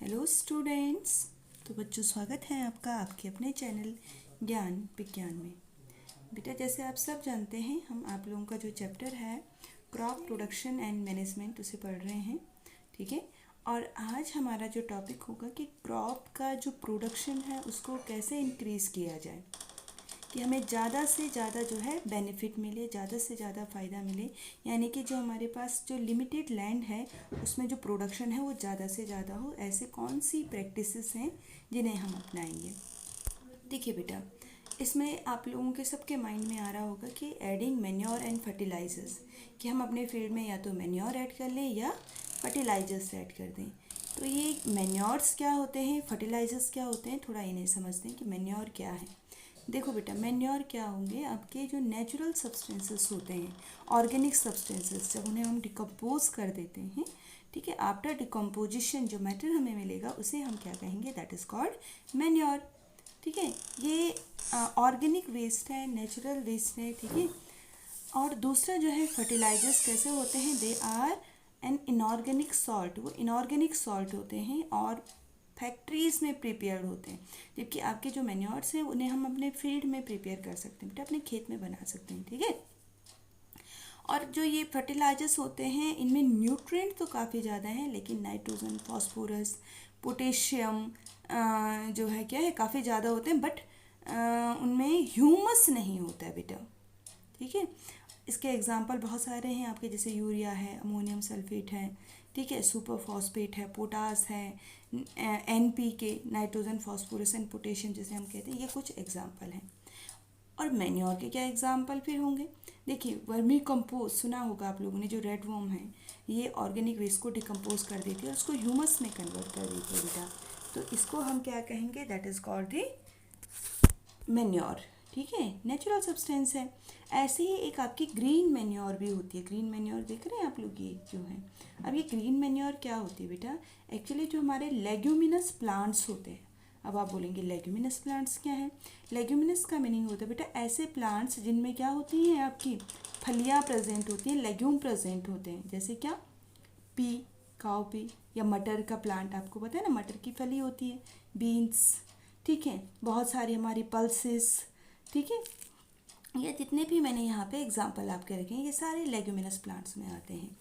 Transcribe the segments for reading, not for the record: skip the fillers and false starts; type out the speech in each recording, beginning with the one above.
Hello students. तो बच्चों, स्वागत है आपका आपके अपने चैनल ज्ञान विज्ञान में। बेटा, जैसे आप सब जानते हैं, हम आप लोगों का जो चैप्टर है क्रॉप प्रोडक्शन एंड मैनेजमेंट उसे पढ़ रहे हैं। ठीक है। और आज हमारा जो टॉपिक होगा कि क्रॉप का जो प्रोडक्शन है उसको कैसे इंक्रीज़ किया जाए कि हमें ज़्यादा से ज़्यादा जो है बेनिफिट मिले, ज़्यादा से ज़्यादा फ़ायदा मिले। यानी कि जो हमारे पास जो लिमिटेड लैंड है उसमें जो प्रोडक्शन है वो ज़्यादा से ज़्यादा हो। ऐसे कौन सी प्रैक्टिसेस हैं जिन्हें हम अपनाएंगे। देखिए बेटा, इसमें आप लोगों के सबके माइंड में आ रहा होगा कि एडिंग मैन्योर एंड फर्टिलाइजर्स, कि हम अपने फील्ड में या तो मैन्योर ऐड कर लें या फर्टिलाइजर्स ऐड कर दें। तो ये मैन्योर्स क्या होते हैं, फर्टिलाइजर्स क्या होते हैं, थोड़ा इन्हें समझते हैं कि मैन्योर क्या है। देखो बेटा, मैन्योर क्या होंगे, आपके जो नेचुरल सब्सटेंसेस होते हैं, ऑर्गेनिक सब्सटेंसेस, जब उन्हें हम डिकम्पोज कर देते हैं, ठीक है, आफ्टर डिकम्पोजिशन जो मैटर हमें मिलेगा उसे हम क्या कहेंगे, दैट इज़ कॉल्ड मैन्योर। ठीक है। ये ऑर्गेनिक वेस्ट है, नेचुरल वेस्ट है। ठीक है। और दूसरा जो है फर्टिलाइजर्स कैसे होते हैं, they are an inorganic salt, वो इनऑर्गेनिक सॉल्ट होते हैं और फैक्ट्रीज़ में प्रिपेयर्ड होते हैं। जबकि आपके जो मैन्योर्स हैं उन्हें हम अपने फील्ड में प्रिपेयर कर सकते हैं, बेटा अपने खेत में बना सकते हैं। ठीक है। और जो ये फर्टिलाइजर्स होते हैं इनमें न्यूट्रिएंट तो काफ़ी ज़्यादा हैं, लेकिन नाइट्रोजन, फास्फोरस, पोटेशियम जो है क्या है काफ़ी ज़्यादा होते हैं, बट उनमें ह्यूमस नहीं होता है बेटा। ठीक है। इसके एग्जांपल बहुत सारे हैं आपके, जैसे यूरिया है, अमोनियम सल्फेट है, ठीक है, सुपर फॉस्फेट है, पोटास है, NPK, nitrogen, phosphorus and potassium जिसे हम कहते हैं, ये कुछ एग्जांपल हैं। और मैन्योर के क्या एग्जाम्पल फिर होंगे। देखिए, वर्मी कंपोज सुना होगा आप लोगों ने, जो रेड वॉर्म है ये ऑर्गेनिक वेस्ट को डिकम्पोज कर देती है और उसको ह्यूमस में कन्वर्ट कर देती है बेटा। तो इसको हम क्या कहेंगे, that is called the manure. ठीक है, नेचुरल सब्सटेंस है। ऐसे ही एक आपकी ग्रीन मैन्योर भी होती है। ग्रीन मैन्योर देख रहे हैं आप लोग, ये जो है, अब ये ग्रीन मैन्योर क्या होती है बेटा, एक्चुअली जो हमारे लेग्यूमिनस प्लांट्स होते हैं। अब आप बोलेंगे लेग्यूमिनस प्लांट्स क्या है। लेग्यूमिनस का मीनिंग होता है बेटा ऐसे प्लांट्स जिनमें क्या होती हैं, आपकी फलियाँ प्रेजेंट होती हैं, लेग्यूम प्रेजेंट होते हैं। जैसे क्या, पी, काउ पी, या मटर का प्लांट, आपको पता है ना, मटर की फली होती है, बीन्स। ठीक है, बहुत सारी हमारी पल्सेस। ठीक है, ये जितने भी मैंने यहाँ पे एग्जांपल आपके रखे हैं ये सारे लेग्यूमिनस प्लांट्स में आते हैं।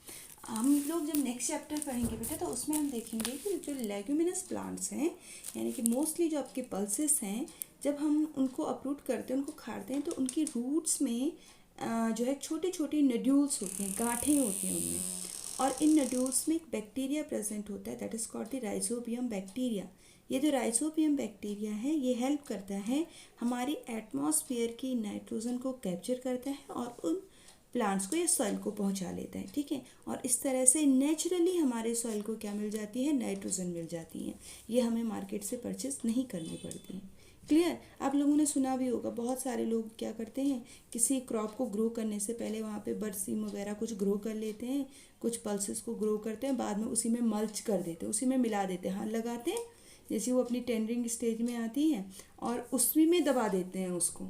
हम लोग जब नेक्स्ट चैप्टर पढ़ेंगे बेटा तो उसमें हम देखेंगे कि जो लेग्यूमिनस प्लांट्स हैं, यानी कि मोस्टली जो आपके पल्सेस हैं, जब हम उनको अपरूट करते हैं, उनको खाते हैं, तो उनकी रूट्स में जो है छोटे छोटे नड्यूल्स होते हैं, गांठें होती हैं उनमें। और इन नड्यूल्स में एक बैक्टीरिया प्रेजेंट होता है, that is called the rhizobium bacteria. ये जो राइजोबियम बैक्टीरिया है ये हेल्प करता है हमारी एटमॉस्फेयर की नाइट्रोजन को कैप्चर करता है और उन प्लांट्स को या सॉइल को पहुंचा लेता है। ठीक है। और इस तरह से नेचुरली हमारे सॉइल को क्या मिल जाती है, नाइट्रोजन मिल जाती है। ये हमें मार्केट से परचेस नहीं करनी पड़ती है। क्लियर। आप लोगों ने सुना भी होगा, बहुत सारे लोग क्या करते हैं, किसी क्रॉप को ग्रो करने से पहले वहाँ पे बरसीम वगैरह कुछ ग्रो कर लेते हैं, कुछ पल्सेस को ग्रो करते हैं, बाद में उसी में मल्च कर देते हैं, उसी में मिला देते हैं, हाँ लगाते हैं, जैसे वो अपनी टेंडरिंग स्टेज में आती है और उसी में दबा देते हैं उसको।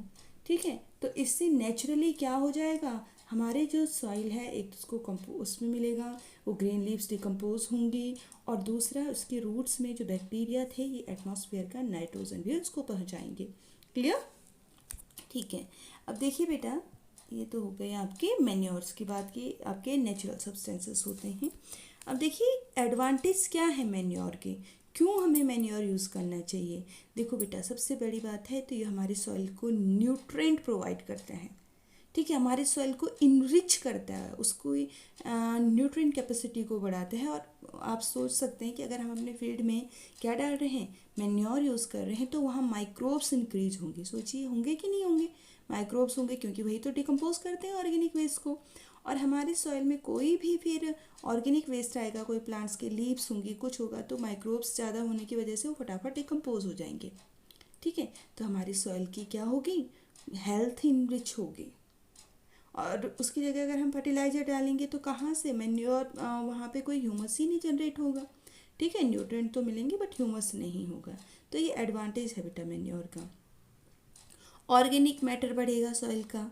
ठीक है। तो इससे नेचुरली क्या हो जाएगा, हमारे जो सॉइल है एक उसको उसमें मिलेगा, वो ग्रीन लीव्स डिकम्पोज होंगी, और दूसरा उसके रूट्स में जो बैक्टीरिया थे ये एटमॉस्फेयर का नाइट्रोजन भी उसको पहुंचाएंगे। क्लियर। ठीक है। अब देखिए बेटा, ये तो हो गए आपके मैन्योर्स की बात की, आपके नेचुरल सब्सटेंसेस होते हैं। अब देखिए एडवांटेज क्या है मैन्योर के, क्यों हमें मैन्योर यूज़ करना चाहिए। देखो बेटा, सबसे बड़ी बात है तो ये हमारे सॉइल को न्यूट्रेंट प्रोवाइड करता है। ठीक है, हमारे सॉइल को इनरिच करता है, उसको न्यूट्रिएंट कैपेसिटी को बढ़ाता है। और आप सोच सकते हैं कि अगर हम अपने फील्ड में क्या डाल रहे हैं, मैन्योर यूज़ कर रहे हैं, तो वहाँ माइक्रोब्स इंक्रीज होंगे। सोचिए होंगे कि नहीं होंगे, माइक्रोब्स होंगे, क्योंकि वही तो डिकम्पोज करते हैं ऑर्गेनिक वेस्ट को। और हमारे सॉइल में कोई भी फिर ऑर्गेनिक वेस्ट आएगा, कोई प्लांट्स के लीव्स होंगी, कुछ होगा, तो माइक्रोब्स ज़्यादा होने की वजह से वो फटाफट डिकम्पोज हो जाएंगे। ठीक है। तो हमारी सॉइल की क्या होगी, हेल्थ इनरिच होगी। और उसकी जगह अगर हम फर्टिलाइज़र डालेंगे तो कहाँ से, मैन्योर, वहाँ पे कोई ह्यूमस ही नहीं जनरेट होगा। ठीक है, न्यूट्रिएंट तो मिलेंगे बट ह्यूमस नहीं होगा। तो ये एडवांटेज है विटामिन और का। ऑर्गेनिक मैटर बढ़ेगा सॉइल का,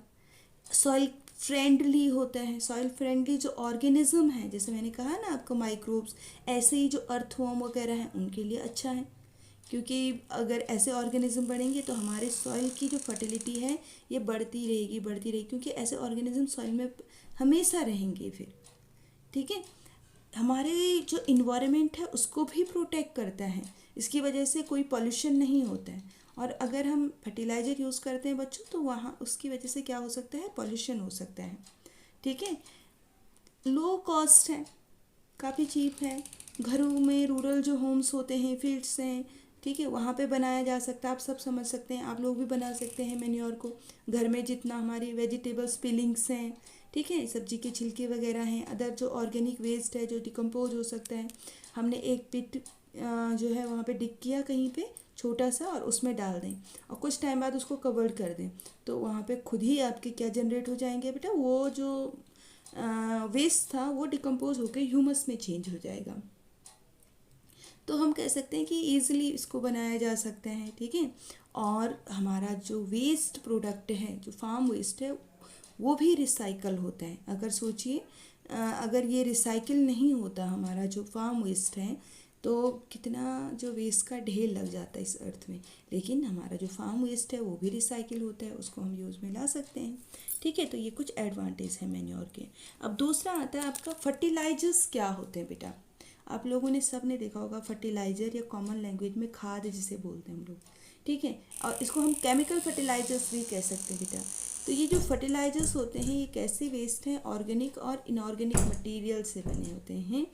सॉइल फ्रेंडली होता है। सॉइल फ्रेंडली जो ऑर्गेनिज्म है, जैसे मैंने कहा ना आपको माइक्रोब्स, ऐसे ही जो अर्थवर्म वगैरह हैं उनके लिए अच्छा है, क्योंकि अगर ऐसे ऑर्गेनिज्म बढ़ेंगे तो हमारे सॉइल की जो फर्टिलिटी है ये बढ़ती रहेगी, क्योंकि ऐसे ऑर्गेनिज्म सॉइल में हमेशा रहेंगे फिर। ठीक है, हमारे जो इन्वायरमेंट है उसको भी प्रोटेक्ट करता है, इसकी वजह से कोई पॉल्यूशन नहीं होता है। और अगर हम फर्टिलाइज़र यूज़ करते हैं बच्चों, तो वहाँ उसकी वजह से क्या हो सकता है, पॉल्यूशन हो सकता है। ठीक है, लो कॉस्ट है, काफ़ी चीप है। घरों में रूरल जो होम्स होते हैं, फील्ड्स हैं, ठीक है, वहाँ पे बनाया जा सकता है। आप सब समझ सकते हैं, आप लोग भी बना सकते हैं मैन्योर को घर में। जितना हमारी वेजिटेबल्स पीलिंग्स हैं, ठीक है, सब्जी के छिलके वगैरह हैं, अदर जो ऑर्गेनिक वेस्ट है जो डिकम्पोज हो सकता है, हमने एक पिट जो है वहाँ पे डिग किया कहीं पे छोटा सा, और उसमें डाल दें और कुछ टाइम बाद उसको कवर्ड कर दें, तो वहाँ पे खुद ही आपके क्या जनरेट हो जाएंगे बेटा, वो जो वेस्ट था वो डिकम्पोज होकर ह्यूमस में चेंज हो जाएगा। तो हम कह सकते हैं कि ईज़िली इसको बनाया जा सकता है। ठीक है, और हमारा जो वेस्ट प्रोडक्ट है, जो फार्म वेस्ट है, वो भी रिसाइकल होता है। अगर सोचिए, अगर ये रिसाइकिल नहीं होता हमारा जो फार्म वेस्ट है, तो कितना जो वेस्ट का ढेर लग जाता है इस अर्थ में। लेकिन हमारा जो फार्म वेस्ट है वो भी रिसाइकिल होता है, उसको हम यूज़ में ला सकते हैं। ठीक है, तो ये कुछ एडवांटेज है मैन्योर के। अब दूसरा आता है आपका फर्टिलाइजर्स क्या होते हैं बेटा। आप लोगों ने सब ने देखा होगा फर्टिलाइज़र, या कॉमन लैंग्वेज में खाद जिसे बोलते हैं हम लोग। ठीक है, और इसको हम केमिकल फर्टिलाइजर्स भी कह सकते हैं बेटा। तो ये जो फर्टिलाइजर्स होते हैं ये कैसे वेस्ट हैं, ऑर्गेनिक और इनऑर्गेनिक मटेरियल से बने होते हैं।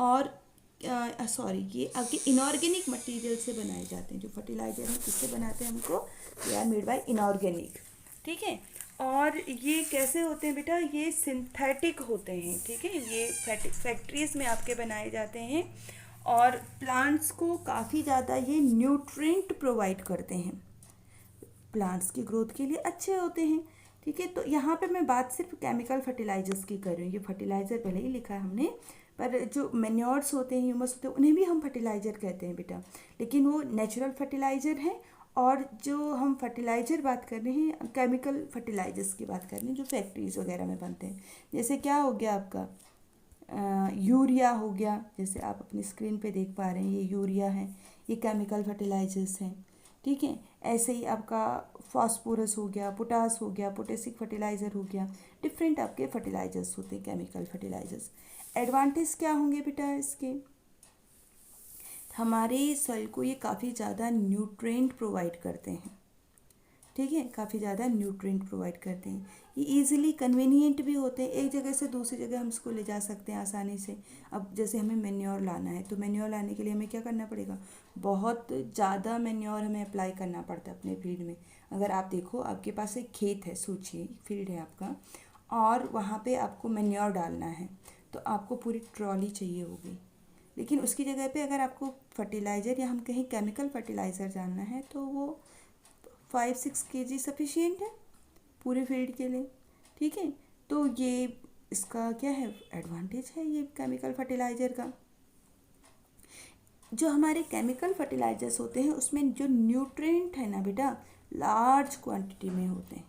और ये आपके इनऑर्गेनिक मटेरियल से बनाए जाते हैं। जो फर्टिलाइजर हैं किससे बनाते हैं हमको, they are made by inorganic. ठीक है, और ये कैसे होते हैं बेटा, ये सिंथेटिक होते हैं। ठीक है, ये फैक्ट्रीज में आपके बनाए जाते हैं, और प्लांट्स को काफ़ी ज़्यादा ये न्यूट्रिएंट प्रोवाइड करते हैं, प्लांट्स की ग्रोथ के लिए अच्छे होते हैं। ठीक है, तो यहाँ पे मैं बात सिर्फ केमिकल फर्टिलाइजर्स की कर रही हूँ। ये फर्टिलाइज़र पहले ही लिखा है हमने, पर जो मैन्योर्स होते हैं, ह्यूमस होते हैं, उन्हें भी हम फर्टिलाइज़र कहते हैं बेटा, लेकिन वो नेचुरल फर्टिलाइज़र है। और जो हम फर्टिलाइज़र बात कर रहे हैं, केमिकल फर्टिलाइजर्स की बात कर रहे हैं, जो फैक्ट्रीज़ वगैरह में बनते हैं। जैसे क्या हो गया आपका, यूरिया हो गया, जैसे आप अपनी स्क्रीन पे देख पा रहे हैं, ये यूरिया है, ये केमिकल फर्टिलाइजर्स हैं। ठीक है, ऐसे ही आपका फास्फोरस हो गया, पोटास हो गया, पोटेसिक फर्टिलाइज़र हो गया, डिफरेंट आपके फर्टिलाइजर्स होते हैं, केमिकल फर्टिलाइजर्स। एडवांटेज क्या होंगे बेटा इसके, हमारे सॉइल को ये काफ़ी ज़्यादा न्यूट्रिएंट प्रोवाइड करते हैं। ठीक है, काफ़ी ज़्यादा न्यूट्रिएंट प्रोवाइड करते हैं। ये इजीली कन्वीनियंट भी होते हैं, एक जगह से दूसरी जगह हम इसको ले जा सकते हैं आसानी से। अब जैसे हमें मैन्योर लाना है, तो मैन्योर लाने के लिए हमें क्या करना पड़ेगा, बहुत ज़्यादा मैन्योर हमें अप्लाई करना पड़ता है अपने फील्ड में। अगर आप देखो, आपके पास एक खेत है, सोचिए फील्ड है आपका, और वहाँ पे आपको मैन्योर डालना है, तो आपको पूरी ट्रॉली चाहिए होगी। लेकिन उसकी जगह पे अगर आपको फर्टिलाइज़र, या हम कहीं केमिकल फर्टिलाइज़र डालना है, तो वो 5-6 kg सफिशियंट है पूरे फील्ड के लिए। ठीक है, तो ये इसका क्या है, एडवांटेज है ये केमिकल फर्टिलाइज़र का। जो हमारे केमिकल फर्टिलाइजर्स होते हैं उसमें जो न्यूट्रिएंट है ना बेटा, लार्ज क्वांटिटी में होते हैं।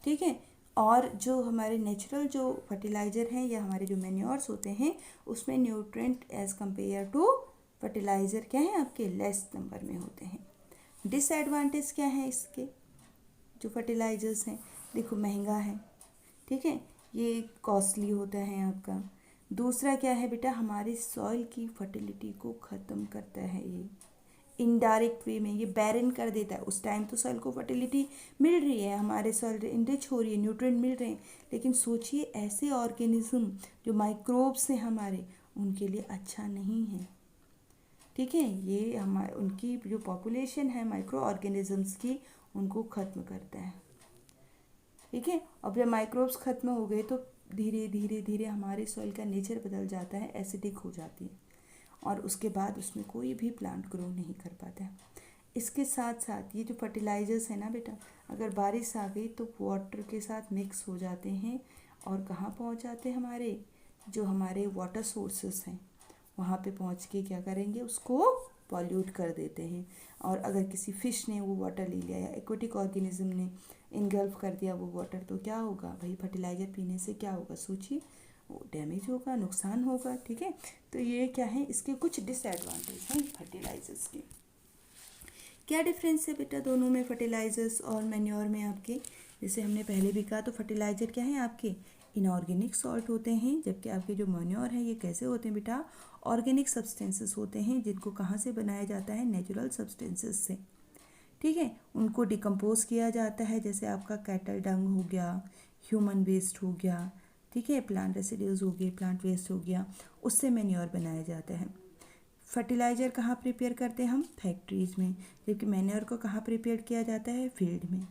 ठीक है, और जो हमारे नेचुरल जो फर्टिलाइज़र हैं, या हमारे जो मैन्योर्स होते हैं, उसमें nutrient as compare to fertilizer क्या है आपके, लेस नंबर में होते हैं। डिसएडवांटेज क्या है इसके, जो फर्टिलाइजर्स हैं, देखो महंगा है। ठीक है, ये कॉस्टली होता है आपका। दूसरा क्या है बेटा, हमारे सॉइल की फर्टिलिटी को ख़त्म करता है ये इनडायरेक्ट वे में, ये बैरन कर देता है। उस टाइम तो सॉइल को फर्टिलिटी मिल रही है, हमारे सॉइल इनरिच हो रही है, न्यूट्रिएंट मिल रहे हैं, लेकिन सोचिए ऐसे ऑर्गेनिज्म जो माइक्रोब्स हैं हमारे, उनके लिए अच्छा नहीं है। ठीक है, ये हमारे उनकी जो पॉपुलेशन है माइक्रो ऑर्गेनिजम्स की, उनको ख़त्म करता है। ठीक है, अब जब माइक्रोब्स ख़त्म हो गए तो धीरे धीरे धीरे हमारे सॉइल का नेचर बदल जाता है, एसिडिक हो जाती है, और उसके बाद उसमें कोई भी प्लांट ग्रो नहीं कर पाता है। इसके साथ साथ ये जो फर्टिलाइजर्स है ना बेटा, अगर बारिश आ गई तो वाटर के साथ मिक्स हो जाते हैं, और कहाँ पहुँच जाते हैं, हमारे जो हमारे वाटर सोर्सेस हैं वहाँ पे पहुँच के क्या करेंगे, उसको पॉल्यूट कर देते हैं। और अगर किसी फ़िश ने वो वाटर ले लिया, या एक्वेटिक ऑर्गेनिज्म ने इनगल्फ कर दिया वो वाटर, तो क्या होगा भाई, फर्टिलाइज़र पीने से क्या होगा, सोचिए, वो डैमेज होगा, नुकसान होगा। ठीक है, तो ये क्या है, इसके कुछ डिसएडवांटेज हैं फर्टिलाइजर्स के। क्या डिफरेंस है बेटा दोनों में, फर्टिलाइजर्स और मैन्योर में आपके? जैसे हमने पहले भी कहा, तो फर्टिलाइजर क्या है आपके, इनऑर्गेनिक सॉल्ट होते हैं, जबकि आपके जो मैन्योर है ये कैसे होते हैं बेटा, ऑर्गेनिक सब्सटेंसेस होते हैं, जिनको कहाँ से बनाया जाता है, नेचुरल सब्सटेंसेस से। ठीक है, उनको डिकम्पोज किया जाता है, जैसे आपका कैटल डंग हो गया, ह्यूमन वेस्ट हो गया, ठीक है, प्लांट रेसिड्यूज हो गए, प्लांट वेस्ट हो गया, उससे मैन्योर बनाया जाता है। फर्टिलाइज़र कहाँ प्रिपेयर करते हैं हम, फैक्ट्रीज़ में, जबकि मैन्योर को कहाँ प्रिपेयर किया जाता है, फील्ड में।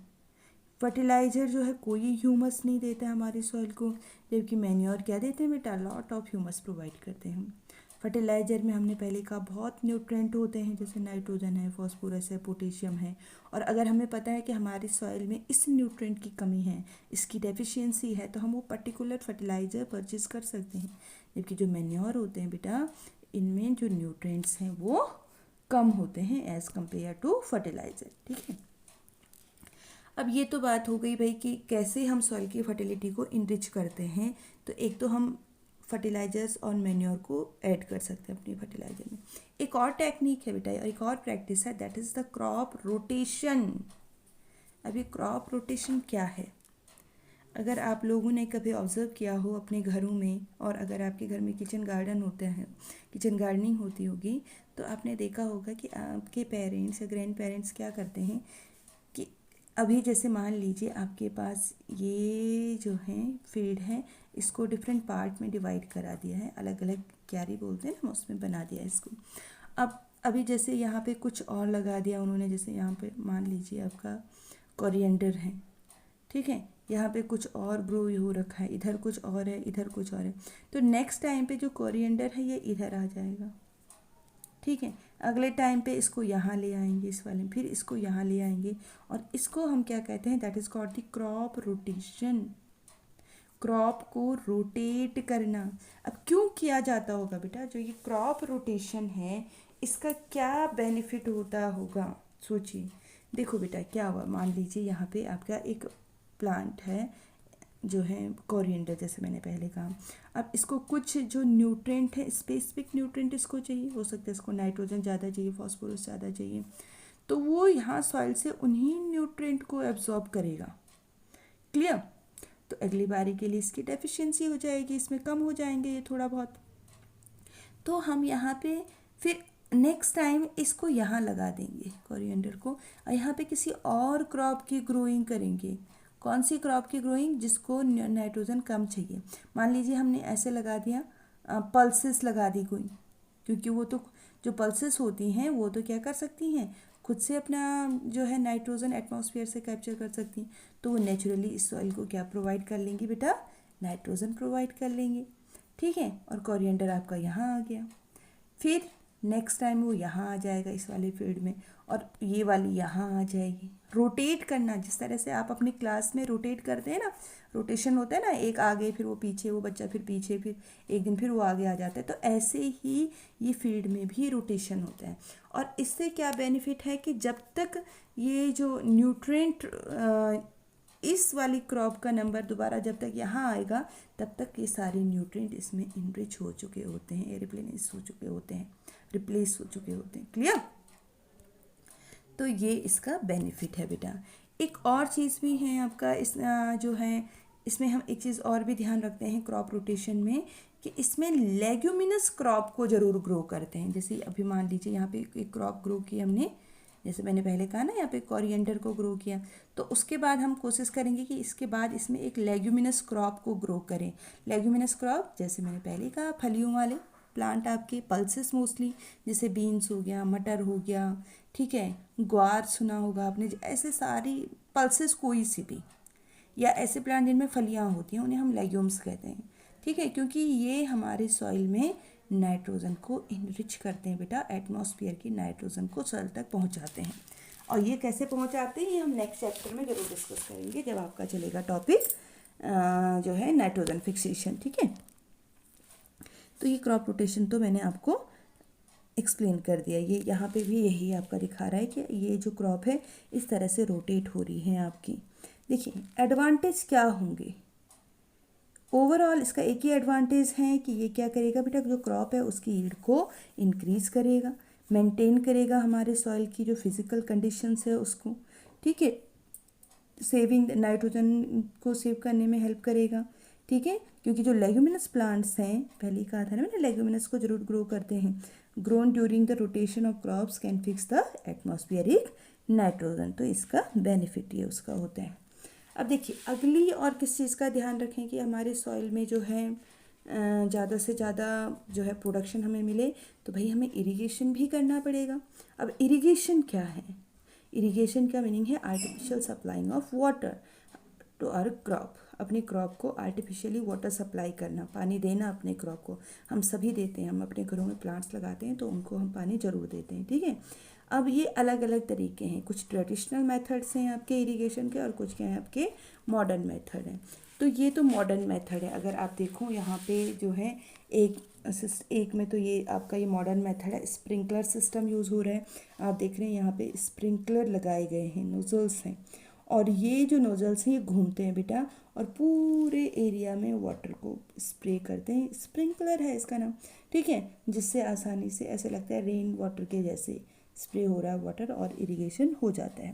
फर्टिलाइज़र जो है कोई ह्यूमस नहीं देता है हमारी सॉइल को, जबकि मैन्योर क्या देते हैं बेटा, लॉट ऑफ ह्यूमस प्रोवाइड करते हैं हम। फर्टिलाइज़र में हमने पहले कहा बहुत न्यूट्रेंट होते हैं, जैसे नाइट्रोजन है, फॉस्फोरस है, पोटेशियम है, और अगर हमें पता है कि हमारी सॉइल में इस न्यूट्रेंट की कमी है, इसकी डेफिशिएंसी है, तो हम वो पर्टिकुलर फर्टिलाइज़र परचेज कर सकते हैं। जबकि जो मैन्योर होते हैं बेटा, इनमें जो न्यूट्रेंट्स हैं वो कम होते हैं एज़ कम्पेयर टू फर्टिलाइज़र। ठीक है, अब ये तो बात हो गई भाई कि कैसे हम सॉइल की फर्टिलिटी को इनरिच करते हैं। तो एक तो हम फर्टिलाइजर्स और मैन्योर को ऐड कर सकते हैं अपनी फर्टिलाइजर में। एक और टेक्निक है बेटा, एक और प्रैक्टिस है, that is the crop rotation. अभी क्रॉप रोटेशन क्या है, अगर आप लोगों ने कभी ऑब्ज़र्व किया हो अपने घरों में, और अगर आपके घर में किचन गार्डन होते हैं, किचन गार्डनिंग होती होगी, तो आपने देखा होगा कि आपके पेरेंट्स या ग्रैंड पेरेंट्स क्या करते हैं कि अभी जैसे मान लीजिए आपके पास ये जो है फील्ड है, इसको डिफरेंट पार्ट में डिवाइड करा दिया है, अलग अलग क्यारी बोलते हैं ना, उसमें बना दिया है इसको। अब अभी जैसे यहाँ पे कुछ और लगा दिया उन्होंने, जैसे यहाँ पे मान लीजिए आपका कोरिएंडर है, ठीक है, यहाँ पे कुछ और ग्रो हो रखा है, इधर कुछ और है, इधर कुछ और है, तो नेक्स्ट टाइम पे जो कोरिएंडर है ये इधर आ जाएगा। ठीक है, अगले टाइम पे इसको यहाँ ले आएंगे, इस वाले में, फिर इसको यहाँ ले आएंगे, और इसको हम क्या कहते हैं, that is called the crop rotation. Crop को रोटेट करना। अब क्यों किया जाता होगा बेटा, जो ये क्रॉप रोटेशन है इसका क्या बेनिफिट होता होगा, सोचिए। देखो बेटा क्या हुआ, मान लीजिए यहाँ पे आपका एक प्लांट है जो है कोरिएंडर, जैसे मैंने पहले कहा। अब इसको कुछ जो न्यूट्रेंट है, स्पेसिफिक न्यूट्रेंट इसको चाहिए, हो सकता है इसको नाइट्रोजन ज़्यादा चाहिए, फॉस्फोरस ज़्यादा चाहिए, तो वो यहाँ सॉइल से उन्हीं न्यूट्रेंट को एब्जॉर्ब करेगा। क्लियर, तो अगली बारी के लिए इसकी डेफिशिएंसी हो जाएगी, इसमें कम हो जाएंगे ये थोड़ा बहुत, तो हम यहाँ पे फिर नेक्स्ट टाइम इसको यहाँ लगा देंगे कोरिएंडर को, और यहाँ पे किसी और क्रॉप की ग्रोइंग करेंगे। कौन सी क्रॉप की ग्रोइंग, जिसको नाइट्रोजन कम चाहिए। मान लीजिए हमने ऐसे लगा दिया, पल्सेस लगा दी कोई, क्योंकि वो तो जो पल्सेस होती हैं वो तो क्या कर सकती हैं, खुद से अपना जो है नाइट्रोजन एटमॉस्फेयर से कैप्चर कर सकती हैं, तो वो नेचुरली इस सॉइल को क्या प्रोवाइड कर लेंगी बेटा, नाइट्रोजन प्रोवाइड कर लेंगे। ठीक है, और कोरिएंडर आपका यहाँ आ गया, फिर नेक्स्ट टाइम वो यहाँ आ जाएगा इस वाले फील्ड में, और ये वाली यहाँ आ जाएगी। रोटेट करना, जिस तरह से आप अपनी क्लास में रोटेट करते हैं ना, रोटेशन होता है ना, एक आगे फिर वो पीछे, वो बच्चा फिर पीछे, फिर एक दिन फिर वो आगे आ जाता है, तो ऐसे ही ये फील्ड में भी रोटेशन होता है। और इससे क्या बेनिफिट है कि जब तक ये जो न्यूट्रेंट इस वाली क्रॉप का नंबर दोबारा जब तक यहाँ आएगा, तब तक ये सारे न्यूट्रेंट इसमें इनरिच हो चुके होते हैं, रिप्लेस हो चुके होते हैं, रिप्लेस हो चुके होते हैं। क्लियर, तो ये इसका बेनिफिट है बेटा। एक और चीज़ भी है आपका इस जो है, इसमें हम एक चीज़ और भी ध्यान रखते हैं क्रॉप रोटेशन में, कि इसमें लेग्यूमिनस क्रॉप को ज़रूर ग्रो करते हैं। जैसे अभी मान लीजिए यहाँ पे एक क्रॉप ग्रो की हमने, जैसे मैंने पहले कहा ना, यहाँ पे कोरिएंडर को ग्रो किया, तो उसके बाद हम कोशिश करेंगे कि इसके बाद इसमें एक लेग्यूमिनस क्रॉप को ग्रो करें। लेग्यूमिनस क्रॉप जैसे मैंने पहले कहा, फलियों वाले प्लांट आपके, पल्सेस मोस्टली, जैसे बीन्स हो गया, मटर हो गया, ठीक है, ग्वार सुना होगा आपने, ऐसे सारी पल्सेस कोई सी भी, या ऐसे प्लांट जिनमें फलियाँ होती हैं, उन्हें हम लेग्यूम्स कहते हैं। ठीक है, क्योंकि ये हमारे सॉइल में नाइट्रोजन को इनरिच करते हैं बेटा, एटमॉस्फेयर की नाइट्रोजन को सॉइल तक पहुंचाते हैं। और ये कैसे पहुंचाते हैं, ये हम नेक्स्ट चैप्टर में ज़रूर डिस्कस करेंगे, जब आपका चलेगा टॉपिक जो है नाइट्रोजन फिक्सेशन। ठीक है, तो ये क्रॉप रोटेशन तो मैंने आपको एक्सप्लेन कर दिया। ये यहाँ पे भी यही आपका दिखा रहा है कि ये जो क्रॉप है इस तरह से रोटेट हो रही है आपकी। देखिए एडवांटेज क्या होंगे, ओवरऑल इसका एक ही एडवांटेज है कि ये क्या करेगा बेटा, जो क्रॉप है उसकी यील्ड को इंक्रीज़ करेगा, मेंटेन करेगा हमारे सॉइल की जो फिज़िकल कंडीशंस है उसको, ठीक है, सेविंग नाइट्रोजन को सेव करने में हेल्प करेगा, ठीक है, क्योंकि जो लेग्यूमिनस प्लांट्स हैं, पहले ही कहा था ना मैंने, लेग्यूमिनस को जरूर ग्रो करते हैं, grown during the rotation of crops can fix the atmospheric nitrogen, तो इसका बेनिफिट ये उसका होता है। अब देखिए अगली और किस चीज़ का ध्यान रखें कि हमारे सॉइल में जो है ज़्यादा से ज़्यादा जो है प्रोडक्शन हमें मिले, तो भाई हमें इरिगेशन भी करना पड़ेगा। अब इरिगेशन क्या है, इरिगेशन का मीनिंग है artificial supplying of water to our crop, अपने क्रॉप को आर्टिफिशियली वाटर सप्लाई करना, पानी देना अपने क्रॉप को। हम सभी देते हैं, हम अपने घरों में प्लांट्स लगाते हैं तो उनको हम पानी ज़रूर देते हैं, ठीक है। अब ये अलग अलग तरीके हैं, कुछ ट्रेडिशनल मेथड्स हैं आपके इरिगेशन के और कुछ क्या हैं आपके मॉडर्न मेथड हैं। तो ये तो मॉडर्न मेथड है, अगर आप देखो यहाँ पे जो है एक में तो ये आपका ये मॉडर्न मेथड है, स्प्रिंकलर सिस्टम यूज़ हो रहा है। आप देख रहे हैं यहाँ पे स्प्रिंकलर लगाए गए हैं, नोजल्स हैं, और ये जो नोजल्स हैं ये घूमते हैं बेटा और पूरे एरिया में वाटर को स्प्रे करते हैं, स्प्रिंकलर है इसका नाम, ठीक है, जिससे आसानी से ऐसे लगता है रेन वाटर के जैसे स्प्रे हो रहा है वाटर और इरिगेशन हो जाता है।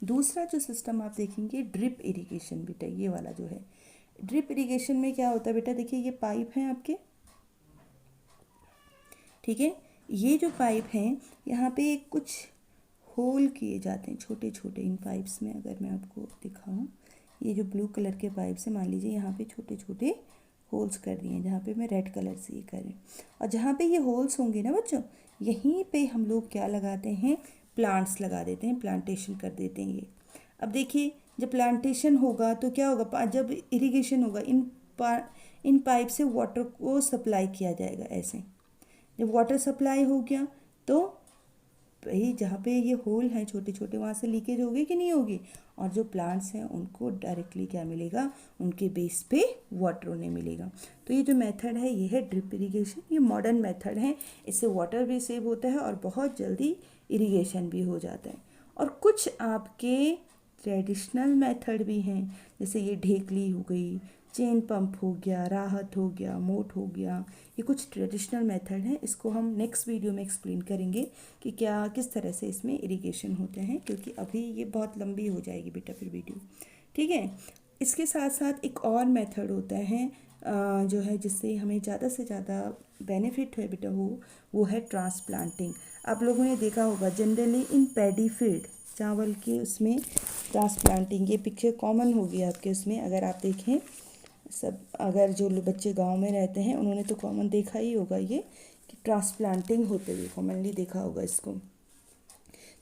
दूसरा जो सिस्टम आप देखेंगे ड्रिप इरिगेशन बेटा, ये वाला जो है ड्रिप इरिगेशन में क्या होता है बेटा, देखिए ये पाइप हैं आपके, ठीक है, ये जो पाइप हैं यहाँ पे कुछ होल किए जाते हैं छोटे छोटे इन पाइप्स में। अगर मैं आपको दिखाऊं, ये जो ब्लू कलर के पाइप्स हैं, मान लीजिए यहाँ पे छोटे छोटे होल्स कर दिए हैं, जहाँ पे मैं रेड कलर से ये करें, और जहाँ पे ये होल्स होंगे ना बच्चों, यहीं पे हम लोग क्या लगाते हैं, प्लांट्स लगा देते हैं, प्लांटेशन कर देते हैं ये। अब देखिए जब प्लांटेशन होगा तो क्या होगा, जब इरिगेशन होगा इन पाइप से वाटर को सप्लाई किया जाएगा ऐसे। जब वाटर सप्लाई हो गया तो भाई जहाँ पे ये होल हैं छोटे छोटे, वहाँ से लीकेज होगी कि नहीं होगी, और जो प्लांट्स हैं उनको डायरेक्टली क्या मिलेगा, उनके बेस पे वाटर उन्हें मिलेगा। तो ये जो मेथड है ये है ड्रिप इरिगेशन, ये मॉडर्न मेथड है, इससे वाटर भी सेव होता है और बहुत जल्दी इरिगेशन भी हो जाता है। और कुछ आपके ट्रेडिशनल मेथड भी हैं, जैसे ये ढेकली हो गई, चेन पंप हो गया, राहत हो गया, मोट हो गया, ये कुछ ट्रेडिशनल मेथड हैं। इसको हम नेक्स्ट वीडियो में एक्सप्लेन करेंगे कि क्या किस तरह से इसमें इरिगेशन होते हैं, क्योंकि अभी ये बहुत लंबी हो जाएगी बेटा फिर वीडियो, ठीक है। इसके साथ साथ एक और मेथड होता है जो है जिससे हमें ज़्यादा से ज़्यादा बेनिफिट है बेटा, वो है ट्रांसप्लांटिंग। आप लोगों ने देखा होगा जनरली इन पैडी फील्ड, चावल के उसमें ट्रांसप्लांटिंग, ये पिक्चर कॉमन होगी आपके उसमें, अगर आप देखें सब, अगर जो बच्चे गांव में रहते हैं उन्होंने तो कॉमन देखा ही होगा ये कि ट्रांसप्लांटिंग होते हुए कॉमनली देखा होगा इसको।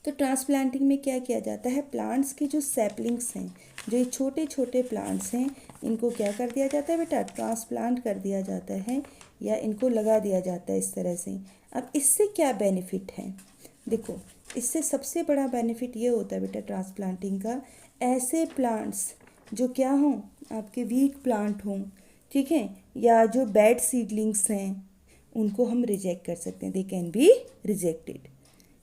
तो ट्रांसप्लांटिंग में क्या किया जाता है, प्लांट्स के जो सैपलिंग्स हैं, जो ये छोटे छोटे प्लांट्स हैं, इनको क्या कर दिया जाता है बेटा, ट्रांसप्लांट कर दिया जाता है या इनको लगा दिया जाता है इस तरह से। अब इससे क्या बेनिफिट है, देखो इससे सबसे बड़ा बेनिफिट ये होता है बेटा ट्रांसप्लांटिंग का, ऐसे प्लांट्स जो क्या हों, आपके वीक प्लांट हों, ठीक है, या जो बैड सीडलिंग्स हैं, उनको हम रिजेक्ट कर सकते हैं, दे कैन बी रिजेक्टेड,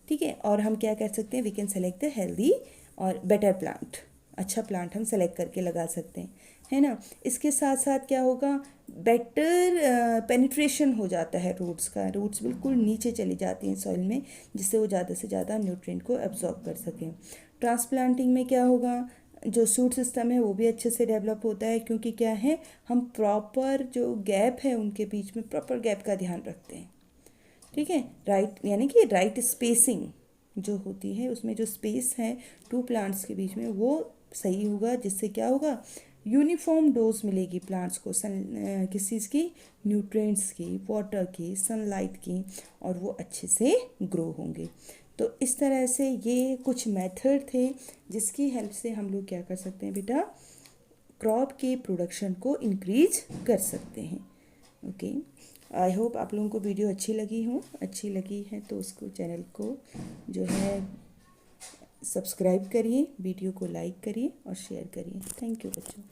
ठीक है। और हम क्या कर सकते हैं, we can select the healthy और बेटर प्लांट, अच्छा प्लांट हम सेलेक्ट करके लगा सकते हैं, है ना। इसके साथ साथ क्या होगा, बेटर पेनिट्रेशन हो जाता है रूट्स का, रूट्स बिल्कुल नीचे चली जाती हैं सॉइल में, जिससे वो ज़्यादा से ज़्यादा न्यूट्रिएंट को एब्जॉर्ब कर सकें। ट्रांसप्लांटिंग में क्या होगा, जो सूट सिस्टम है वो भी अच्छे से डेवलप होता है, क्योंकि क्या है, हम प्रॉपर जो गैप है उनके बीच में प्रॉपर गैप का ध्यान रखते हैं, ठीक है, राइट, यानी कि राइट स्पेसिंग जो होती है उसमें जो स्पेस है टू प्लांट्स के बीच में वो सही होगा, जिससे क्या होगा, यूनिफॉर्म डोज मिलेगी प्लांट्स को किस चीज़ की, न्यूट्रिएंट्स की, वाटर की, सनलाइट की, और वो अच्छे से ग्रो होंगे। तो इस तरह से ये कुछ मेथड थे जिसकी हेल्प से हम लोग क्या कर सकते हैं बेटा, क्रॉप के प्रोडक्शन को इंक्रीज कर सकते हैं। ओके, आई होप आप लोगों को वीडियो अच्छी लगी है तो उसको चैनल को जो है सब्सक्राइब करिए, वीडियो को लाइक करिए और शेयर करिए। थैंक यू बच्चों।